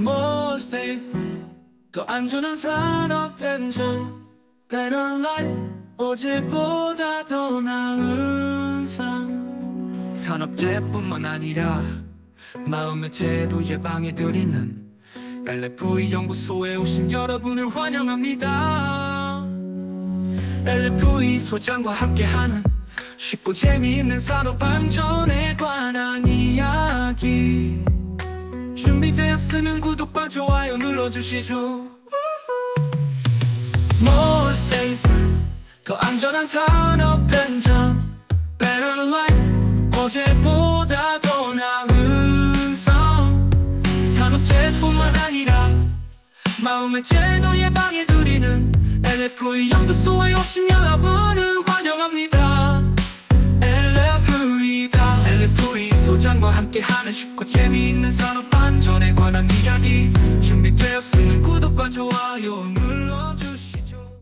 More safe, 더 안전한 산업 현장. Better life, 어제보다 더 나은 삶. 산업재해뿐만 아니라 마음의 재해도 예방해드리는 LFE 연구소에 오신 여러분을 환영합니다. LFE 소장과 함께하는 쉽고 재미있는 산업안전에 관한 이야기. 준비되었으면 구독과 좋아요 눌러주시죠. More safer, 더 안전한 산업 현장. Better life, 어제보다 더 나은 삶. 산업재해뿐만 아니라 마음의 재해도 예방해드리는 LFE 연구소에 오신 여러분을 환영합니다. LFE다. LFE 소장과 함께하는 쉽고 재미있는 산업안전에 관한 이야기. 준비되었으면 구독과 좋아요 눌러주시죠.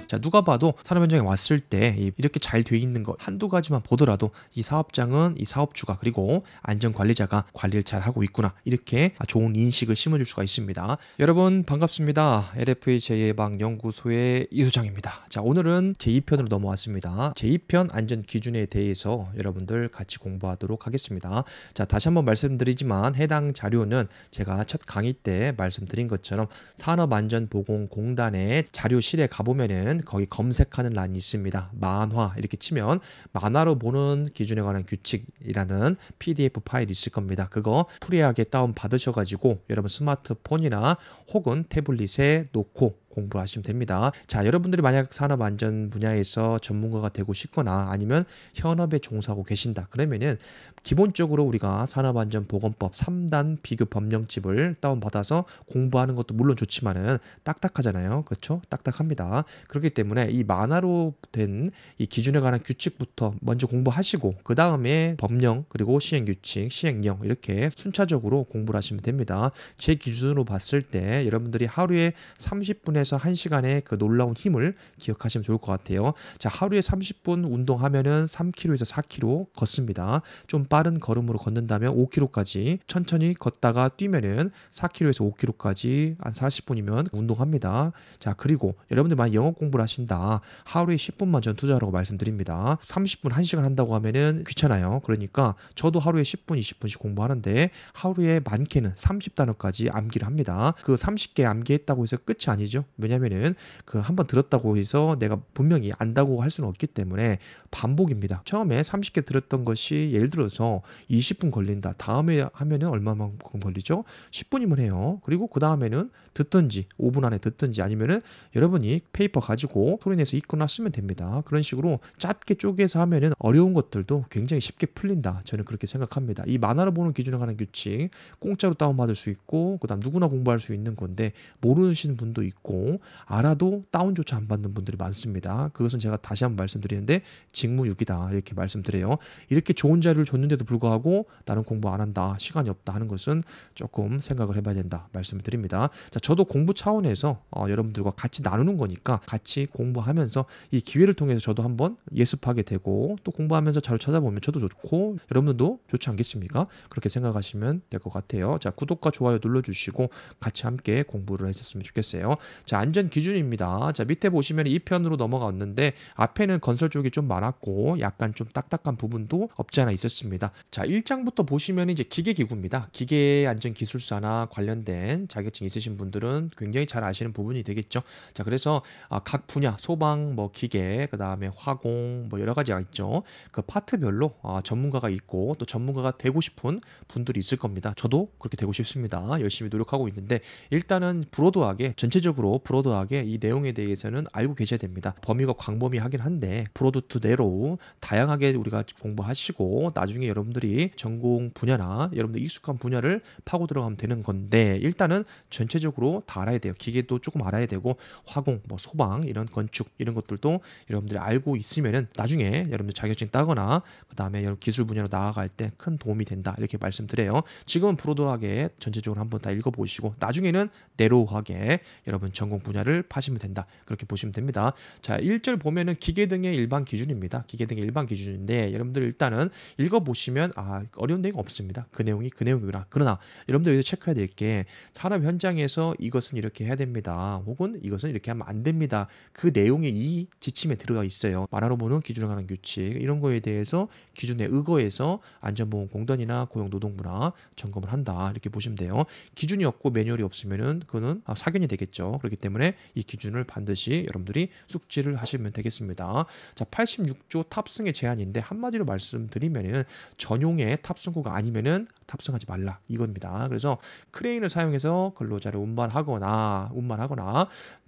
자, 누가 봐도 산업 현장에 왔을 때 이렇게 잘 돼 있는 것 한두 가지만 보더라도 이 사업장은 이 사업주가 그리고 안전관리자가 관리를 잘 하고 있구나, 이렇게 좋은 인식을 심어줄 수가 있습니다. 여러분 반갑습니다. LFE 재해예방연구소의 이소장입니다. 자, 오늘은 제2편으로 넘어왔습니다. 제2편 안전기준에 대해서 여러분들 같이 공부하도록 하겠습니다. 자, 다시 한번 말씀드리지만 해당 자료는 제가 첫 강의 때 말씀드린 것처럼 산업안전보건공단의 자료실에 가보면은 거기 검색하는 란이 있습니다. 만화 이렇게 치면 만화로 보는 기준에 관한 규칙이라는 PDF 파일이 있을 겁니다. 그거 프리하게 다운 받으셔가지고 여러분 스마트폰이나 혹은 태블릿에 놓고 공부를 하시면 됩니다. 자, 여러분들이 만약 산업안전 분야에서 전문가가 되고 싶거나 아니면 현업에 종사하고 계신다 그러면은 기본적으로 우리가 산업안전보건법 3단 비교 법령집을 다운받아서 공부하는 것도 물론 좋지만은 딱딱하잖아요. 그렇죠? 딱딱합니다. 그렇기 때문에 이 만화로 된 이 기준에 관한 규칙부터 먼저 공부하시고 그 다음에 법령 그리고 시행규칙, 시행령 이렇게 순차적으로 공부를 하시면 됩니다. 제 기준으로 봤을 때 여러분들이 하루에 30분에서 1시간의 그 놀라운 힘을 기억하시면 좋을 것 같아요. 자, 하루에 30분 운동하면은 3km에서 4km 걷습니다. 좀 빠른 걸음으로 걷는다면 5km까지, 천천히 걷다가 뛰면은 4km에서 5km까지 한 40분이면 운동합니다. 자, 그리고 여러분들 만약 영어 공부를 하신다, 하루에 10분만 전 투자하라고 말씀드립니다. 30분 1시간 한다고 하면은 귀찮아요. 그러니까 저도 하루에 10분 20분씩 공부하는데 하루에 많게는 30단어까지 암기를 합니다. 그 30개 암기했다고 해서 끝이 아니죠. 왜냐면은 그 한번 들었다고 해서 내가 분명히 안다고 할 수는 없기 때문에 반복입니다. 처음에 30개 들었던 것이 예를 들어서 20분 걸린다. 다음에 하면은 얼마만큼 걸리죠? 10분이면 해요. 그리고 그 다음에는 듣든지 5분 안에 듣든지 아니면은 여러분이 페이퍼 가지고 소리내서 읽거나 쓰면 됩니다. 그런 식으로 짧게 쪼개서 하면은 어려운 것들도 굉장히 쉽게 풀린다. 저는 그렇게 생각합니다. 이 만화로 보는 기준에 관한 규칙 공짜로 다운받을 수 있고 그 다음 누구나 공부할 수 있는 건데 모르시는 분도 있고 알아도 다운조차 안 받는 분들이 많습니다. 그것은 제가 다시 한번 말씀드리는데 직무유기다 이렇게 말씀드려요. 이렇게 좋은 자료를 줬는데도 불구하고 나는 공부 안 한다, 시간이 없다 하는 것은 조금 생각을 해봐야 된다 말씀을 드립니다. 자, 저도 공부 차원에서 여러분들과 같이 나누는 거니까 같이 공부하면서 이 기회를 통해서 저도 한번 예습하게 되고 또 공부하면서 자료 찾아보면 저도 좋고 여러분들도 좋지 않겠습니까? 그렇게 생각하시면 될 것 같아요. 자, 구독과 좋아요 눌러주시고 같이 함께 공부를 해주셨으면 좋겠어요. 자, 안전 기준입니다. 자, 밑에 보시면 2편으로 넘어갔는데 앞에는 건설 쪽이 좀 많았고 약간 좀 딱딱한 부분도 없지 않아 있었습니다. 자, 1장부터 보시면 이제 기계기구입니다. 기계안전기술사나 관련된 자격증 있으신 분들은 굉장히 잘 아시는 부분이 되겠죠. 자, 그래서 각 분야 소방, 뭐 기계, 그 다음에 화공, 뭐 여러 가지가 있죠. 그 파트별로 전문가가 있고 또 전문가가 되고 싶은 분들이 있을 겁니다. 저도 그렇게 되고 싶습니다. 열심히 노력하고 있는데 일단은 브로드하게 전체적으로 브로드하게 이 내용에 대해서는 알고 계셔야 됩니다. 범위가 광범위하긴 한데 브로드 투 내로 다양하게 우리가 공부하시고 나중에 여러분들이 전공 분야나 여러분들 익숙한 분야를 파고 들어가면 되는 건데 일단은 전체적으로 다 알아야 돼요. 기계도 조금 알아야 되고 화공, 뭐 소방, 이런 건축 이런 것들도 여러분들이 알고 있으면은 나중에 여러분들 자격증 따거나 그 다음에 여러 기술 분야로 나아갈 때 큰 도움이 된다 이렇게 말씀드려요. 지금은 브로드하게 전체적으로 한번 다 읽어보시고 나중에는 내로우하게 여러분 전공 전공 분야를 파시면 된다. 그렇게 보시면 됩니다. 자, 1절 보면은 기계 등의 일반 기준입니다. 기계 등의 일반 기준인데 여러분들 일단은 읽어보시면 어려운 내용 없습니다. 그 내용이 그 내용이구나. 그러나 여러분들 여기서 체크해야 될 게 산업 현장에서 이것은 이렇게 해야 됩니다. 혹은 이것은 이렇게 하면 안 됩니다. 그 내용이 이 지침에 들어가 있어요. 만화로 보는 기준에 관한 규칙 이런 거에 대해서 기준에 의거해서 안전보건공단이나 고용노동부나 점검을 한다. 이렇게 보시면 돼요. 기준이 없고 매뉴얼이 없으면은 그거는 사견이 되겠죠. 그렇기 때문에 이 기준을 반드시 여러분들이 숙지를 하시면 되겠습니다. 자, 86조 탑승의 제한인데 한마디로 말씀드리면은 전용의 탑승구가 아니면은 탑승하지 말라 이겁니다. 그래서 크레인을 사용해서 근로자를 운반하거나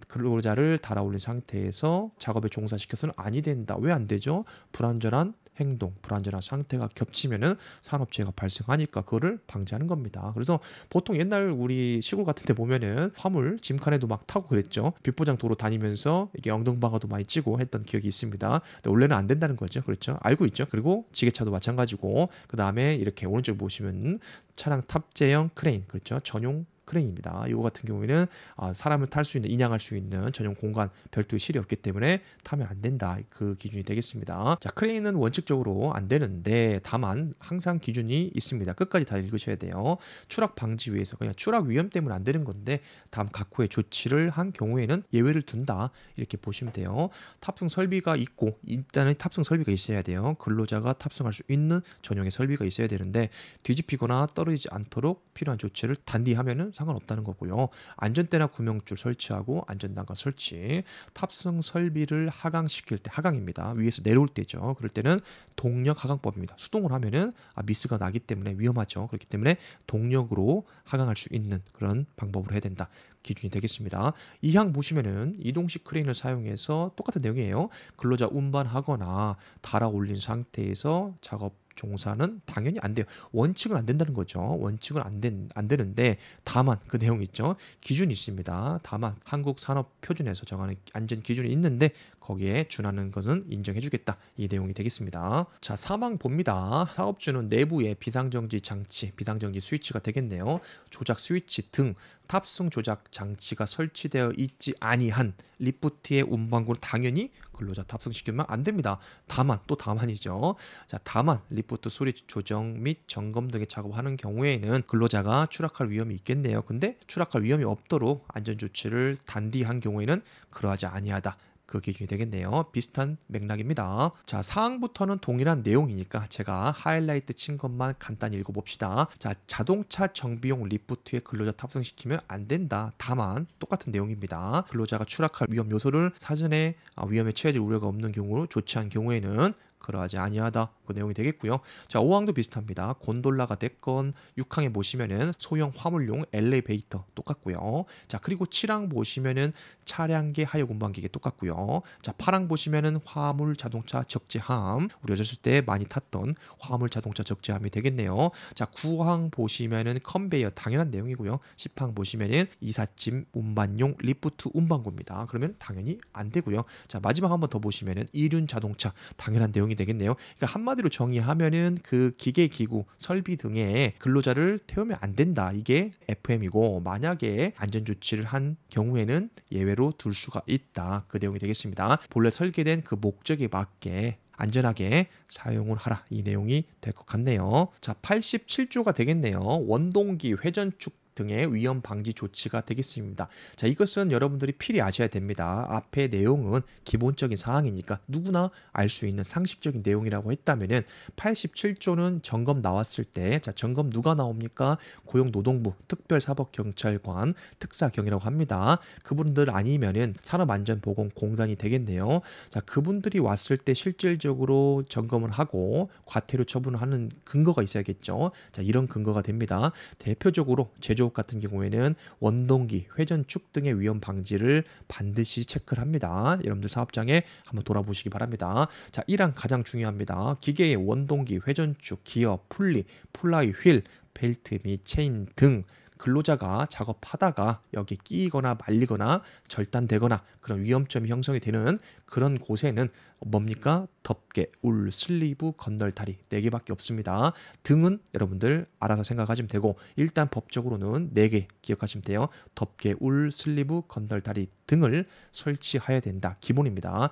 근로자를 달아올린 상태에서 작업에 종사시켜서는 아니 된다. 왜 안 되죠? 불안전한 행동, 불안전한 상태가 겹치면은 산업재해가 발생하니까 그거를 방지하는 겁니다. 그래서 보통 옛날 우리 시골 같은 데 보면은 화물 짐칸에도 막 타고 그랬죠. 빛보장 도로 다니면서 이게 엉덩방아도 많이 찌고 했던 기억이 있습니다. 근데 원래는 안 된다는 거죠. 그렇죠? 알고 있죠. 그리고 지게차도 마찬가지고 그 다음에 이렇게 오른쪽 보시면 차량 탑재형 크레인, 그렇죠? 전용 크레인입니다. 이거 같은 경우에는 사람을 탈 수 있는, 인양할 수 있는 전용 공간 별도의 실이 없기 때문에 타면 안 된다. 그 기준이 되겠습니다. 자, 크레인은 원칙적으로 안 되는데 다만 항상 기준이 있습니다. 끝까지 다 읽으셔야 돼요. 추락 방지 위해서 그냥 추락 위험 때문에 안 되는 건데 다음 각호의 조치를 한 경우에는 예외를 둔다. 이렇게 보시면 돼요. 탑승 설비가 있고 일단은 탑승 설비가 있어야 돼요. 근로자가 탑승할 수 있는 전용의 설비가 있어야 되는데 뒤집히거나 떨어지지 않도록 필요한 조치를 단디하면은 상관없다는 거고요. 안전대나 구명줄 설치하고 안전단가 설치, 탑승 설비를 하강시킬 때, 하강입니다. 위에서 내려올 때죠. 그럴 때는 동력 하강법입니다. 수동을 하면은 미스가 나기 때문에 위험하죠. 그렇기 때문에 동력으로 하강할 수 있는 그런 방법으로 해야 된다. 기준이 되겠습니다. 이 항 보시면은 이동식 크레인을 사용해서 똑같은 내용이에요. 근로자 운반하거나 달아 올린 상태에서 작업 종사는 당연히 안 돼요. 원칙은 안 된다는 거죠. 원칙은 안 되는데 다만 그 내용 있죠. 기준이 있습니다. 다만 한국산업표준에서 정하는 안전 기준이 있는데 거기에 준하는 것은 인정해주겠다. 이 내용이 되겠습니다. 자, 사망 봅니다. 사업주는 내부에 비상정지 장치, 비상정지 스위치가 되겠네요. 조작 스위치 등 탑승 조작 장치가 설치되어 있지 아니한 리프트의 운반구는 당연히 근로자 탑승시키면 안 됩니다. 다만 또 다만이죠. 자, 다만 리프트 수리 조정 및 점검 등의 작업을 하는 경우에는 근로자가 추락할 위험이 있겠네요. 근데 추락할 위험이 없도록 안전 조치를 단디한 경우에는 그러하지 아니하다. 그 기준이 되겠네요. 비슷한 맥락입니다. 자, 사항부터는 동일한 내용이니까 제가 하이라이트 친 것만 간단히 읽어봅시다. 자, 자동차 정비용 리프트에 근로자 탑승시키면 안 된다. 다만 똑같은 내용입니다. 근로자가 추락할 위험 요소를 사전에 위험에 처해질 우려가 없는 경우로 조치한 경우에는 그러하지 아니하다. 그 내용이 되겠고요. 자, 5항도 비슷합니다. 곤돌라가 됐건 6항에 보시면은 소형 화물용 엘리베이터 똑같고요. 자, 그리고 7항 보시면은 차량계 하역 운반기계 똑같고요. 자, 8항 보시면은 화물 자동차 적재함, 우리 어렸을 때 많이 탔던 화물 자동차 적재함이 되겠네요. 자, 9항 보시면은 컨베이어 당연한 내용이고요. 10항 보시면은 이삿짐 운반용 리프트 운반구입니다. 그러면 당연히 안 되고요. 자, 마지막 한 번 더 보시면은 이륜 자동차 당연한 내용이 되겠네요. 그러니까 한마디로 정의하면은 그 기계, 기구, 설비 등에 근로자를 태우면 안 된다. 이게 FM이고 만약에 안전 조치를 한 경우에는 예외로 둘 수가 있다. 그 내용이 되겠습니다. 본래 설계된 그 목적에 맞게 안전하게 사용을 하라. 이 내용이 될 것 같네요. 자, 87조가 되겠네요. 원동기, 회전축 등의 위험 방지 조치가 되겠습니다. 자, 이것은 여러분들이 필히 아셔야 됩니다. 앞의 내용은 기본적인 사항이니까 누구나 알 수 있는 상식적인 내용이라고 했다면은 87조는 점검 나왔을 때, 자, 점검 누가 나옵니까? 고용노동부, 특별사법경찰관, 특사경이라고 합니다. 그분들 아니면은 산업안전보건공단이 되겠네요. 자, 그분들이 왔을 때 실질적으로 점검을 하고 과태료 처분을 하는 근거가 있어야겠죠. 자, 이런 근거가 됩니다. 대표적으로 제조업 같은 경우에는 원동기, 회전축 등의 위험 방지를 반드시 체크를 합니다. 여러분들 사업장에 한번 돌아보시기 바랍니다. 자, 1항 가장 중요합니다. 기계의 원동기, 회전축, 기어, 풀리, 플라이 휠, 벨트 및 체인 등 근로자가 작업하다가 여기에 끼거나 말리거나 절단되거나 그런 위험점이 형성이 되는 그런 곳에는 뭡니까? 덮개, 울, 슬리브, 건널다리 4개밖에 없습니다. 등은 여러분들 알아서 생각하시면 되고 일단 법적으로는 4개 기억하시면 돼요. 덮개, 울, 슬리브, 건널다리 등을 설치해야 된다. 기본입니다.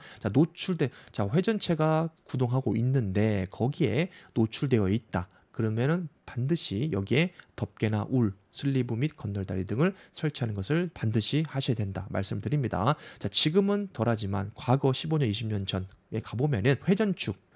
자, 회전체가 구동하고 있는데 거기에 노출되어 있다. 그러면은 반드시 여기에 덮개나 울, 슬리브 및 건널다리 등을 설치하는 것을 반드시 하셔야 된다 말씀드립니다. 자, 지금은 덜하지만 과거 15년, 20년 전에 가보면은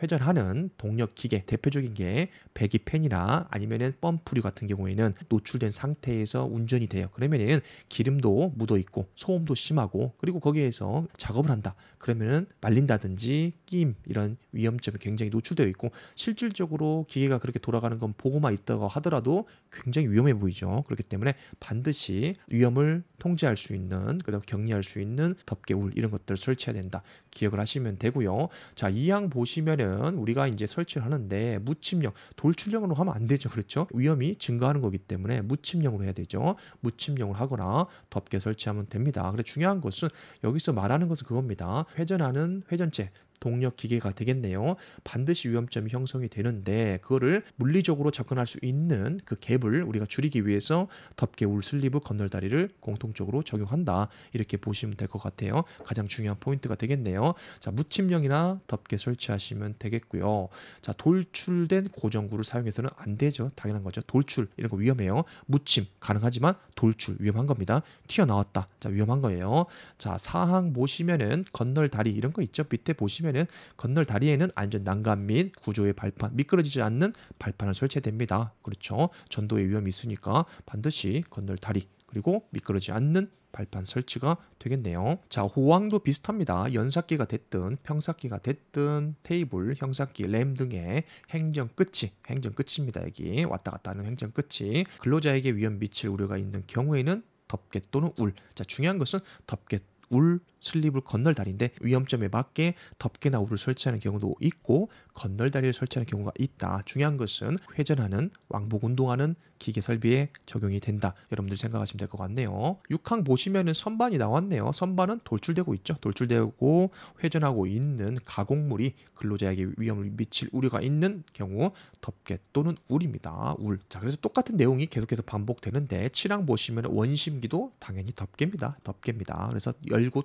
회전하는 동력 기계 대표적인 게 배기팬이나 아니면은 펌프류 같은 경우에는 노출된 상태에서 운전이 돼요. 그러면은 기름도 묻어 있고 소음도 심하고 그리고 거기에서 작업을 한다. 그러면은 말린다든지 끼임 이런 위험점이 굉장히 노출되어 있고 실질적으로 기계가 그렇게 돌아가는 건 보고만 있다고 하더라도 굉장히 위험해 보이죠. 그렇기 때문에 반드시 위험을 통제할 수 있는 그다음 격리할 수 있는 덮개, 울 이런 것들을 설치해야 된다. 기억을 하시면 되고요. 자, 이 항 보시면은 우리가 이제 설치를 하는데 무침형, 돌출형으로 하면 안 되죠. 그렇죠? 위험이 증가하는 거기 때문에 무침형으로 해야 되죠. 무침형으로 하거나 덮개 설치하면 됩니다. 그런데 중요한 것은 여기서 말하는 것은 그겁니다. 회전하는 회전체 동력 기계가 되겠네요. 반드시 위험점이 형성이 되는데 그거를 물리적으로 접근할 수 있는 그 갭을 우리가 줄이기 위해서 덮개, 울, 슬리브, 건널다리를 공통적으로 적용한다. 이렇게 보시면 될 것 같아요. 가장 중요한 포인트가 되겠네요. 자, 무침형이나 덮개 설치하시면 되겠고요. 자, 돌출된 고정구를 사용해서는 안 되죠. 당연한 거죠. 돌출 이런 거 위험해요. 무침 가능하지만 돌출 위험한 겁니다. 튀어나왔다. 자, 위험한 거예요. 자, 사항 보시면은 건널다리 이런 거 있죠. 밑에 보시면 건널 다리에는 안전 난간 및 구조의 발판, 미끄러지지 않는 발판을 설치해야 됩니다. 그렇죠. 전도의 위험이 있으니까 반드시 건널 다리 그리고 미끄러지지 않는 발판 설치가 되겠네요. 자, 호황도 비슷합니다. 연삭기가 됐든 평삭기가 됐든 테이블, 형삭기, 램 등의 행정 끝입니다. 여기 왔다 갔다 하는 행정 끝이 근로자에게 위험 미칠 우려가 있는 경우에는 덮개 또는 울. 자, 중요한 것은 덮개, 울, 슬리브, 건널다리인데 위험점에 맞게 덮개나 울을 설치하는 경우도 있고 건널다리를 설치하는 경우가 있다. 중요한 것은 회전하는 왕복 운동하는 기계 설비에 적용이 된다. 여러분들 생각하시면 될 것 같네요. 6항 보시면은 선반이 나왔네요. 선반은 돌출되고 있죠. 돌출되고 회전하고 있는 가공물이 근로자에게 위험을 미칠 우려가 있는 경우 덮개 또는 울입니다. 울. 자, 그래서 똑같은 내용이 계속해서 반복되는데 7항 보시면 원심기도 당연히 덮개입니다. 그래서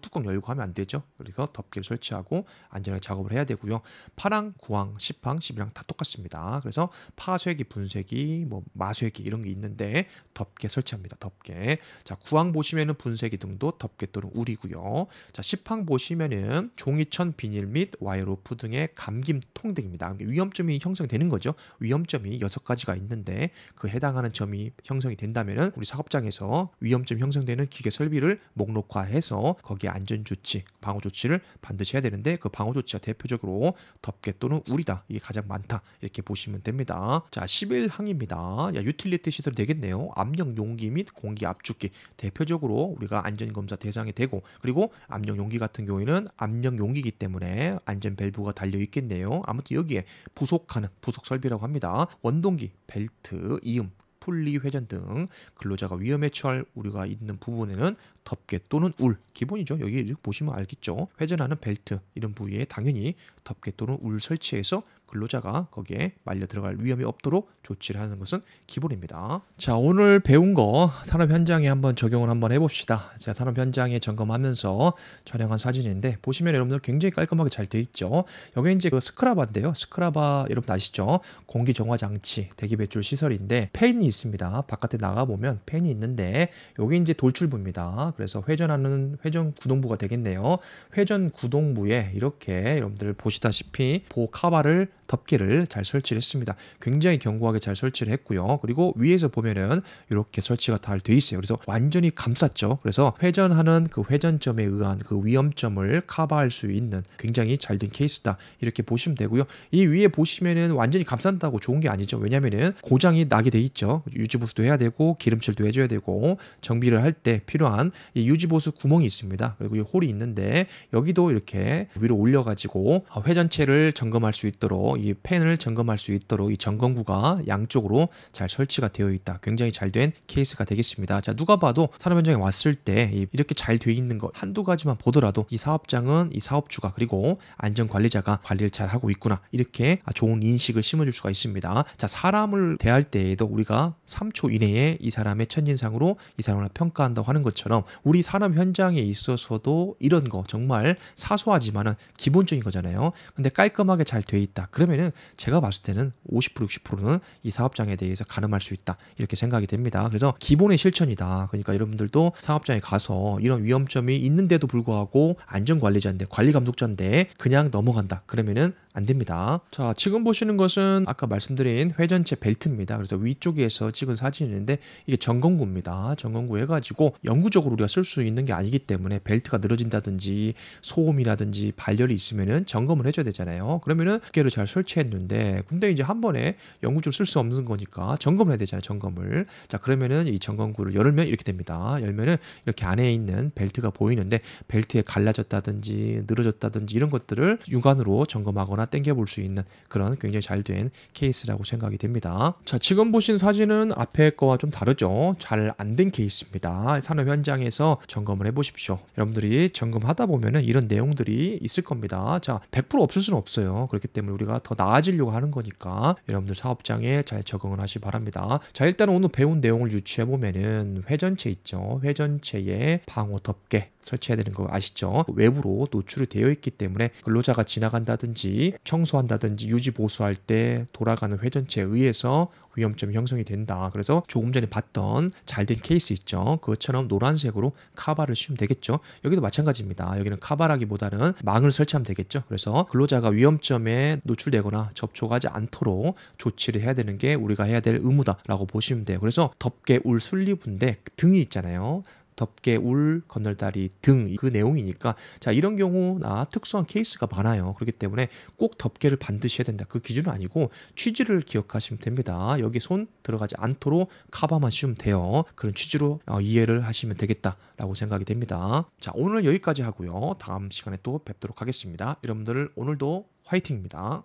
뚜껑 열고 하면 안 되죠. 그래서 덮개를 설치하고 안전하게 작업을 해야 되고요. 8항, 9항, 10항, 11항 다 똑같습니다. 그래서 파쇄기, 분쇄기, 마쇄기 이런 게 있는데 덮개 설치합니다. 덮개. 자, 9항 보시면은 분쇄기 등도 덮개 또는 울이고요. 자, 10항 보시면은 종이천, 비닐 및 와이어로프 등의 감김 통등입니다. 위험점이 형성되는 거죠. 위험점이 6가지가 있는데 그 해당하는 점이 형성이 된다면은 우리 작업장에서 위험점 형성되는 기계 설비를 목록화해서 거기에 안전조치, 방어조치를 반드시 해야 되는데 그 방어조치가 대표적으로 덮개 또는 울이다. 이게 가장 많다. 이렇게 보시면 됩니다. 자, 11항입니다. 유틸리티 시설이 되겠네요. 압력 용기 및 공기 압축기 대표적으로 우리가 안전검사 대상이 되고 그리고 압력 용기 같은 경우에는 압력 용기이기 때문에 안전 밸브가 달려 있겠네요. 아무튼 여기에 부속하는 부속 설비라고 합니다. 원동기, 벨트, 이음, 풀리 회전 등 근로자가 위험에 처할 우려가 있는 부분에는 덮개 또는 울 기본이죠. 여기 이렇게 보시면 알겠죠. 회전하는 벨트 이런 부위에 당연히 덮개 또는 울 설치해서 근로자가 거기에 말려 들어갈 위험이 없도록 조치를 하는 것은 기본입니다. 자, 오늘 배운 거 산업 현장에 한번 적용을 한번 해봅시다. 제가 산업 현장에 점검하면서 촬영한 사진인데 보시면 여러분들 굉장히 깔끔하게 잘 돼 있죠. 여기 이제 그 스크라바인데요. 스크라바 여러분 아시죠? 공기 정화 장치, 대기 배출 시설인데 팬이 있습니다. 바깥에 나가 보면 팬이 있는데 여기 이제 돌출부입니다. 그래서 회전 구동부가 되겠네요. 회전 구동부에 이렇게 여러분들 보시다시피 보카바를 덮개를 잘 설치를 했습니다. 굉장히 견고하게 잘 설치를 했고요. 그리고 위에서 보면은 이렇게 설치가 잘 돼 있어요. 그래서 완전히 감쌌죠. 그래서 회전하는 그 회전점에 의한 그 위험점을 커버할 수 있는 굉장히 잘 된 케이스다. 이렇게 보시면 되고요. 이 위에 보시면은 완전히 감싼다고 좋은 게 아니죠. 왜냐면은 고장이 나게 돼 있죠. 유지보수도 해야 되고 기름칠도 해줘야 되고 정비를 할 때 필요한 이 유지보수 구멍이 있습니다. 그리고 이 홀이 있는데 여기도 이렇게 위로 올려가지고 회전체를 점검할 수 있도록 이 팬을 점검할 수 있도록 이 점검구가 양쪽으로 잘 설치가 되어 있다. 굉장히 잘 된 케이스가 되겠습니다. 자, 누가 봐도 산업 현장에 왔을 때 이렇게 잘 되어 있는 것 한두 가지만 보더라도 이 사업장은 이 사업주가 그리고 안전관리자가 관리를 잘 하고 있구나, 이렇게 좋은 인식을 심어줄 수가 있습니다. 자, 사람을 대할 때에도 우리가 3초 이내에 이 사람의 첫인상으로 이 사람을 평가한다고 하는 것처럼 우리 산업 현장에 있어서도 이런 거 정말 사소하지만은 기본적인 거잖아요. 근데 깔끔하게 잘 돼 있다. 그러면은 제가 봤을 때는 50% 60%는 이 사업장에 대해서 가늠할 수 있다, 이렇게 생각이 됩니다. 그래서 기본의 실천이다. 그러니까 여러분들도 사업장에 가서 이런 위험점이 있는데도 불구하고 안전관리자인데 관리감독자인데 그냥 넘어간다, 그러면은 안 됩니다. 자, 지금 보시는 것은 아까 말씀드린 회전체 벨트입니다. 그래서 위쪽에서 찍은 사진인데 이게 점검구입니다. 점검구 해가지고 영구적으로 우리가 쓸 수 있는 게 아니기 때문에 벨트가 늘어진다든지 소음이라든지 발열이 있으면은 점검을 해줘야 되잖아요. 그러면은 두께를 잘 설치했는데 근데 이제 한 번에 영구적으로 쓸 수 없는 거니까 점검을 해야 되잖아요. 점검을. 자, 그러면은 이 점검구를 열면 이렇게 됩니다. 열면은 이렇게 안에 있는 벨트가 보이는데 벨트에 갈라졌다든지 늘어졌다든지 이런 것들을 육안으로 점검하거나 당겨 볼 수 있는 그런 굉장히 잘 된 케이스라고 생각이 됩니다. 자, 지금 보신 사진은 앞에 거와 좀 다르죠. 잘 안 된 케이스입니다. 산업 현장에서 점검을 해 보십시오. 여러분들이 점검하다 보면은 이런 내용들이 있을 겁니다. 자, 100% 없을 수는 없어요. 그렇기 때문에 우리가 더 나아지려고 하는 거니까 여러분들 사업장에 잘 적응을 하시 바랍니다. 자, 일단 오늘 배운 내용을 유추해 보면은 회전체 있죠. 회전체에 방호 덮개 설치해야 되는 거 아시죠? 외부로 노출이 되어 있기 때문에 근로자가 지나간다든지 청소한다든지 유지 보수할 때 돌아가는 회전체에 의해서 위험점이 형성이 된다. 그래서 조금 전에 봤던 잘된 케이스 있죠. 그것처럼 노란색으로 카바를 씌우면 되겠죠. 여기도 마찬가지입니다. 여기는 카바라기보다는 망을 설치하면 되겠죠. 그래서 근로자가 위험점에 노출되거나 접촉하지 않도록 조치를 해야 되는 게 우리가 해야 될 의무다라고 보시면 돼요. 그래서 덮개 울 순리부인데 등이 있잖아요. 덮개, 울, 건널다리, 등, 그 내용이니까 자, 이런 경우나 특수한 케이스가 많아요. 그렇기 때문에 꼭 덮개를 반드시 해야 된다. 그 기준은 아니고 취지를 기억하시면 됩니다. 여기 손 들어가지 않도록 카바만 씌우면 돼요. 그런 취지로 이해를 하시면 되겠다라고 생각이 됩니다. 자, 오늘 여기까지 하고요. 다음 시간에 또 뵙도록 하겠습니다. 여러분들 오늘도 화이팅입니다.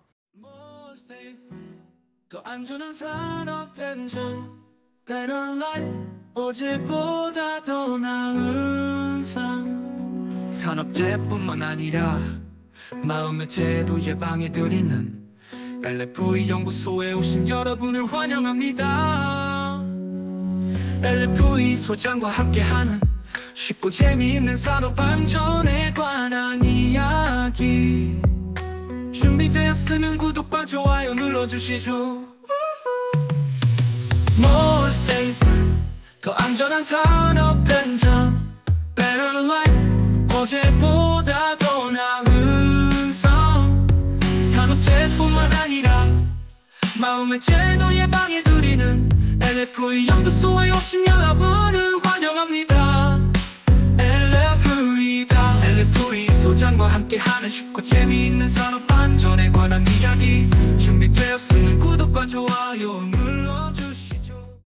더 안전한 산업 현장 Better life 어제보다 더 나은 삶 산업재뿐만 아니라 마음의 제도 예방해드리는 LFE 연구소에 오신 여러분을 환영합니다. LFE 소장과 함께하는 쉽고 재미있는 산업 안전에 관한 이야기 준비되었으면 구독과 좋아요 눌러주시죠. More safer 더 안전한 산업 현장 Better life 어제보다 더 나은 삶 산업재뿐만 아니라 마음의 제도 예방해드리는 LFE 연구소에 오신 여러분을 환영합니다. LFE다 LFE 소장과 함께하는 쉽고 재미있는 산업 안전에 관한